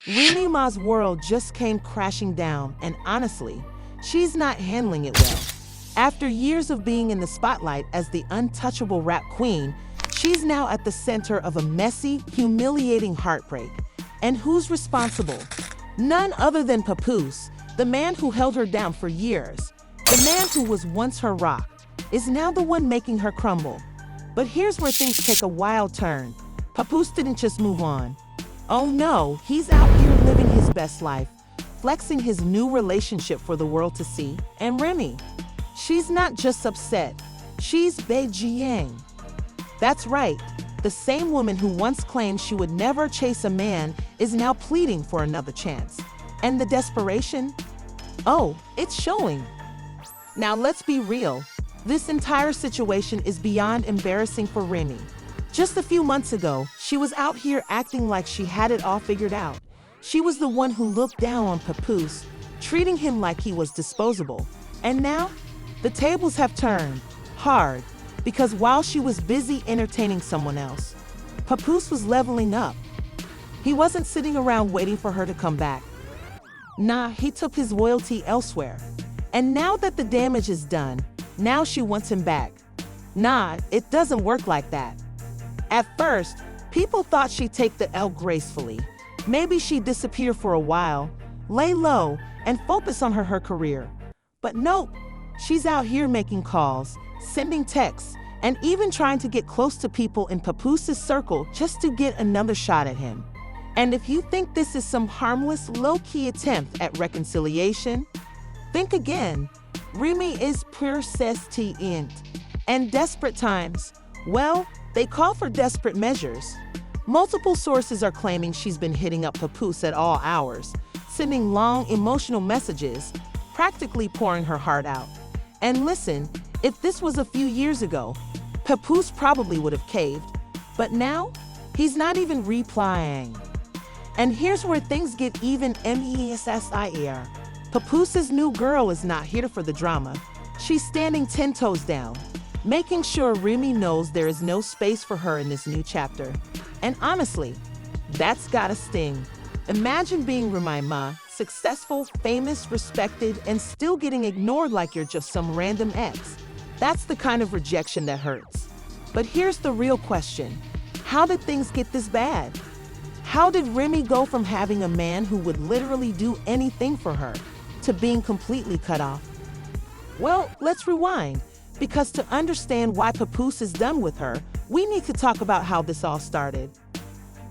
Remy Ma's world just came crashing down, and honestly, she's not handling it well. After years of being in the spotlight as the untouchable rap queen, she's now at the center of a messy, humiliating heartbreak. And who's responsible? None other than Papoose, the man who held her down for years. The man who was once her rock is now the one making her crumble. But here's where things take a wild turn. Papoose didn't just move on. Oh no, he's out here living his best life, flexing his new relationship for the world to see. And Remy, she's not just upset, she's Beijing. That's right, the same woman who once claimed she would never chase a man is now pleading for another chance. And the desperation? Oh, it's showing. Now let's be real. This entire situation is beyond embarrassing for Remy. Just a few months ago, she was out here acting like she had it all figured out. She was the one who looked down on Papoose, treating him like he was disposable. And now, the tables have turned hard, because while she was busy entertaining someone else, Papoose was leveling up. He wasn't sitting around waiting for her to come back. Nah, he took his loyalty elsewhere. And now that the damage is done, now she wants him back. Nah, it doesn't work like that. At first, people thought she'd take the L gracefully. Maybe she'd disappear for a while, lay low, and focus on her career. But nope, she's out here making calls, sending texts, and even trying to get close to people in Papoose's circle just to get another shot at him. And if you think this is some harmless, low-key attempt at reconciliation, think again. Remy is persistent and desperate times. Well, they call for desperate measures. Multiple sources are claiming she's been hitting up Papoose at all hours, sending long, emotional messages, practically pouring her heart out. And listen, if this was a few years ago, Papoose probably would have caved. But now, he's not even replying. And here's where things get even messier. Papoose's new girl is not here for the drama. She's standing 10 toes down, making sure Remy knows there is no space for her in this new chapter. And honestly, that's gotta sting. Imagine being Remy Ma, successful, famous, respected, and still getting ignored like you're just some random ex. That's the kind of rejection that hurts. But here's the real question. How did things get this bad? How did Remy go from having a man who would literally do anything for her to being completely cut off? Well, let's rewind, because to understand why Papoose is done with her, we need to talk about how this all started.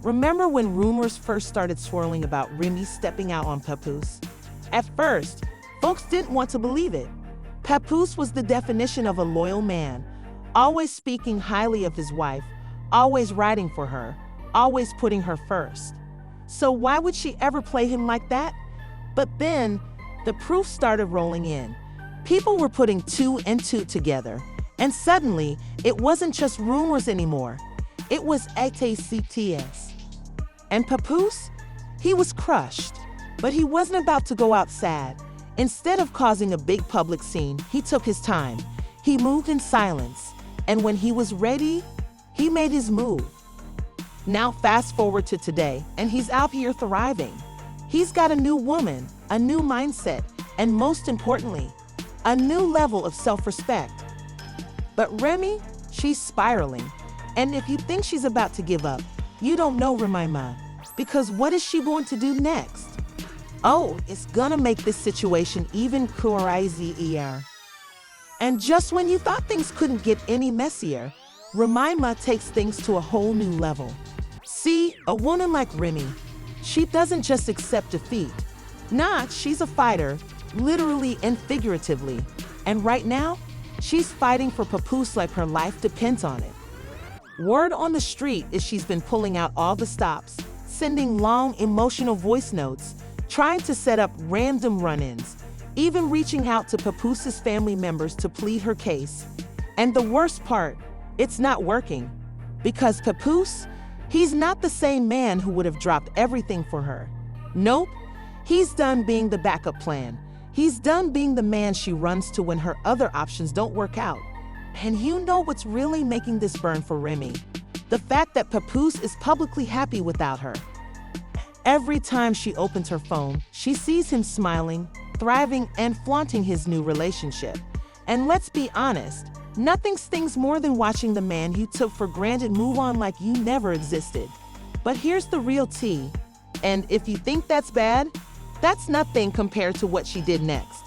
Remember when rumors first started swirling about Remy stepping out on Papoose? At first, folks didn't want to believe it. Papoose was the definition of a loyal man, always speaking highly of his wife, always riding for her, always putting her first. So why would she ever play him like that? But then, the proof started rolling in. People were putting two and two together, and suddenly, it wasn't just rumors anymore. It was ATCTS. And Papoose? He was crushed, but he wasn't about to go out sad. Instead of causing a big public scene, he took his time. He moved in silence, and when he was ready, he made his move. Now fast forward to today, and he's out here thriving. He's got a new woman, a new mindset, and most importantly, a new level of self-respect. But Remy, she's spiraling. And if you think she's about to give up, you don't know Remy Ma. Because what is she going to do next? Oh, it's gonna make this situation even crazier. And just when you thought things couldn't get any messier, Remy Ma takes things to a whole new level. See, a woman like Remy, she doesn't just accept defeat. Nah, she's a fighter, literally and figuratively. And right now, she's fighting for Papoose like her life depends on it. Word on the street is she's been pulling out all the stops, sending long, emotional voice notes, trying to set up random run-ins, even reaching out to Papoose's family members to plead her case. And the worst part, it's not working. Because Papoose, he's not the same man who would have dropped everything for her. Nope, he's done being the backup plan. He's done being the man she runs to when her other options don't work out. And you know what's really making this burn for Remy? The fact that Papoose is publicly happy without her. Every time she opens her phone, she sees him smiling, thriving, and flaunting his new relationship. And let's be honest, nothing stings more than watching the man you took for granted move on like you never existed. But here's the real tea. And if you think that's bad, that's nothing compared to what she did next.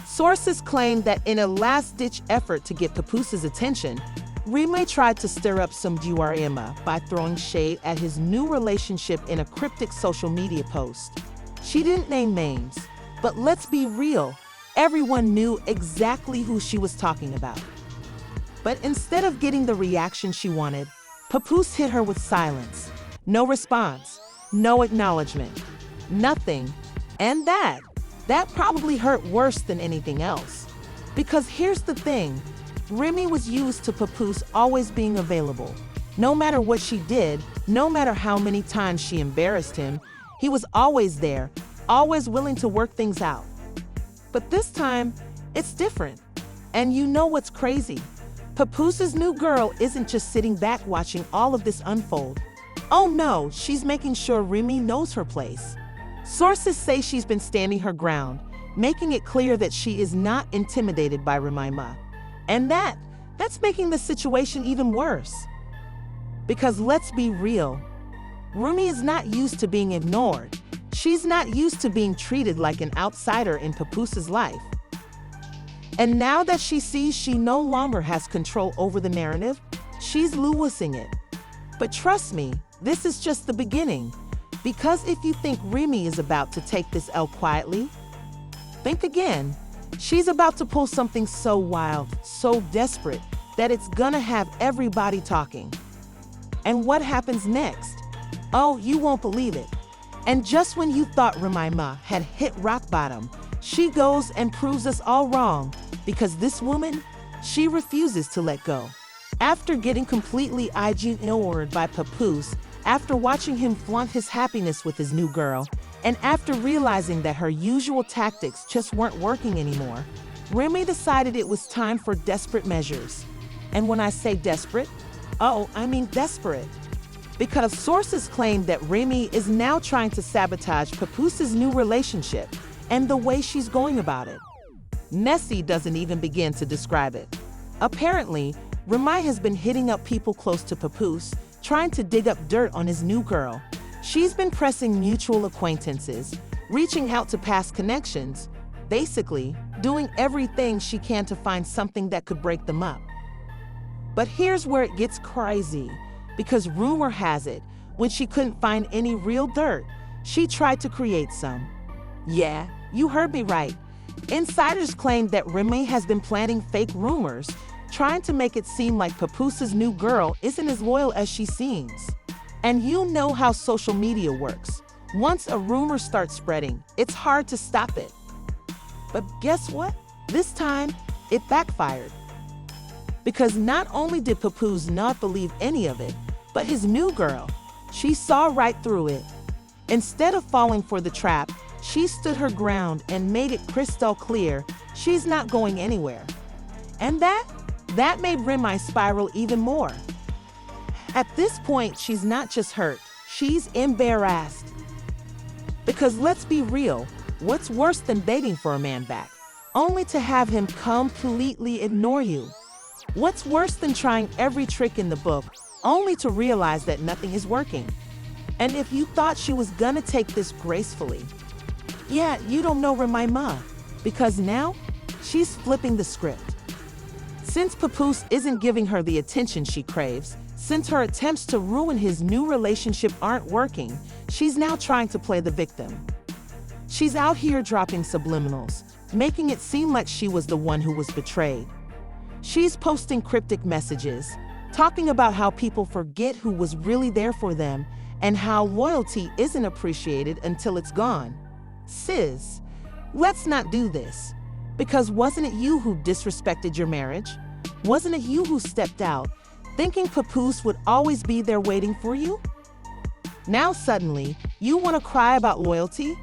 Sources claim that in a last-ditch effort to get Papoose's attention, Remy tried to stir up some drama by throwing shade at his new relationship in a cryptic social media post. She didn't name names, but let's be real, everyone knew exactly who she was talking about. But instead of getting the reaction she wanted, Papoose hit her with silence. No response, no acknowledgement, nothing. And that probably hurt worse than anything else. Because here's the thing, Remy was used to Papoose always being available. No matter what she did, no matter how many times she embarrassed him, he was always there, always willing to work things out. But this time, it's different. And you know what's crazy? Papoose's new girl isn't just sitting back watching all of this unfold. Oh no, she's making sure Remy knows her place. Sources say she's been standing her ground, making it clear that she is not intimidated by Remy. And that's making the situation even worse. Because let's be real, Remy is not used to being ignored. She's not used to being treated like an outsider in Papoose's life. And now that she sees she no longer has control over the narrative, she's losing it. But trust me, this is just the beginning. Because if you think Remy is about to take this L quietly, think again. She's about to pull something so wild, so desperate, that it's gonna have everybody talking. And what happens next? Oh, you won't believe it. And just when you thought Remy had hit rock bottom, she goes and proves us all wrong, because this woman, she refuses to let go. After getting completely ignored by Papoose, after watching him flaunt his happiness with his new girl, and after realizing that her usual tactics just weren't working anymore, Remy decided it was time for desperate measures. And when I say desperate, I mean desperate. Because sources claim that Remy is now trying to sabotage Papoose's new relationship and the way she's going about it. Messy doesn't even begin to describe it. Apparently, Remy has been hitting up people close to Papoose, trying to dig up dirt on his new girl. She's been pressing mutual acquaintances, reaching out to past connections, basically doing everything she can to find something that could break them up. But here's where it gets crazy, because rumor has it, when she couldn't find any real dirt, she tried to create some. Yeah, you heard me right. Insiders claim that Remy has been planting fake rumors, trying to make it seem like Papoose's new girl isn't as loyal as she seems. And you know how social media works. Once a rumor starts spreading, it's hard to stop it. But guess what? This time, it backfired. Because not only did Papoose not believe any of it, but his new girl, she saw right through it. Instead of falling for the trap, she stood her ground and made it crystal clear she's not going anywhere. And that made Remy spiral even more. At this point, she's not just hurt, she's embarrassed. Because let's be real, what's worse than begging for a man back, only to have him completely ignore you? What's worse than trying every trick in the book, only to realize that nothing is working? And if you thought she was gonna take this gracefully, yeah, you don't know Remy, because now she's flipping the script. Since Papoose isn't giving her the attention she craves, since her attempts to ruin his new relationship aren't working, she's now trying to play the victim. She's out here dropping subliminals, making it seem like she was the one who was betrayed. She's posting cryptic messages, talking about how people forget who was really there for them and how loyalty isn't appreciated until it's gone. Sis, let's not do this. Because wasn't it you who disrespected your marriage? Wasn't it you who stepped out, thinking Papoose would always be there waiting for you? Now suddenly, you want to cry about loyalty?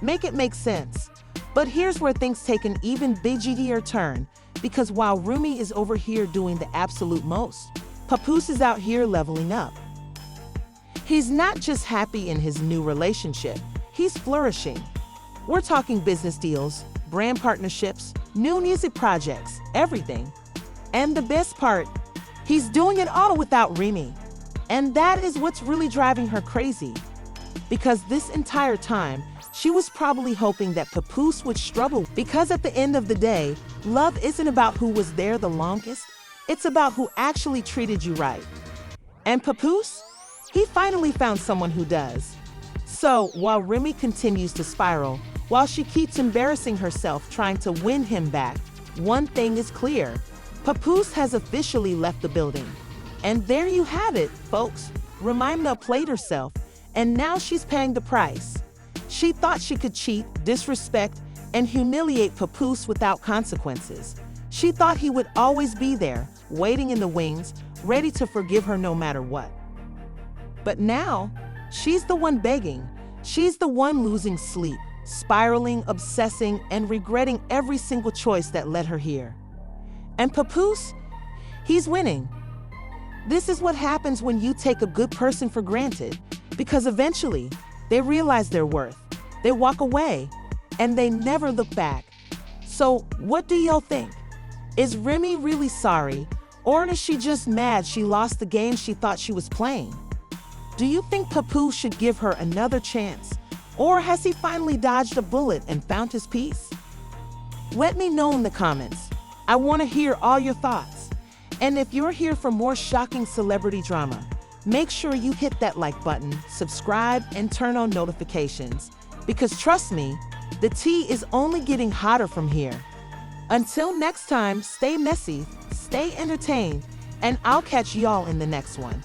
Make it make sense. But here's where things take an even biggier turn, because while Remy is over here doing the absolute most, Papoose is out here leveling up. He's not just happy in his new relationship, he's flourishing. We're talking business deals, brand partnerships, new music projects, everything. And the best part, he's doing it all without Remy. And that is what's really driving her crazy. Because this entire time, she was probably hoping that Papoose would struggle, because at the end of the day, love isn't about who was there the longest, it's about who actually treated you right. And Papoose? He finally found someone who does. So, while Remy continues to spiral, while she keeps embarrassing herself trying to win him back, one thing is clear. Papoose has officially left the building. And there you have it, folks. Remy played herself, and now she's paying the price. She thought she could cheat, disrespect, and humiliate Papoose without consequences. She thought he would always be there, waiting in the wings, ready to forgive her no matter what. But now, she's the one begging. She's the one losing sleep, spiraling, obsessing, and regretting every single choice that led her here. And Papoose? He's winning. This is what happens when you take a good person for granted, because eventually, they realize their worth. They walk away, and they never look back. So, what do y'all think? Is Remy really sorry, or is she just mad she lost the game she thought she was playing? Do you think Papoose should give her another chance, or has he finally dodged a bullet and found his peace? Let me know in the comments. I want to hear all your thoughts. And if you're here for more shocking celebrity drama, make sure you hit that like button, subscribe, and turn on notifications. Because trust me, the tea is only getting hotter from here. Until next time, stay messy, stay entertained, and I'll catch y'all in the next one.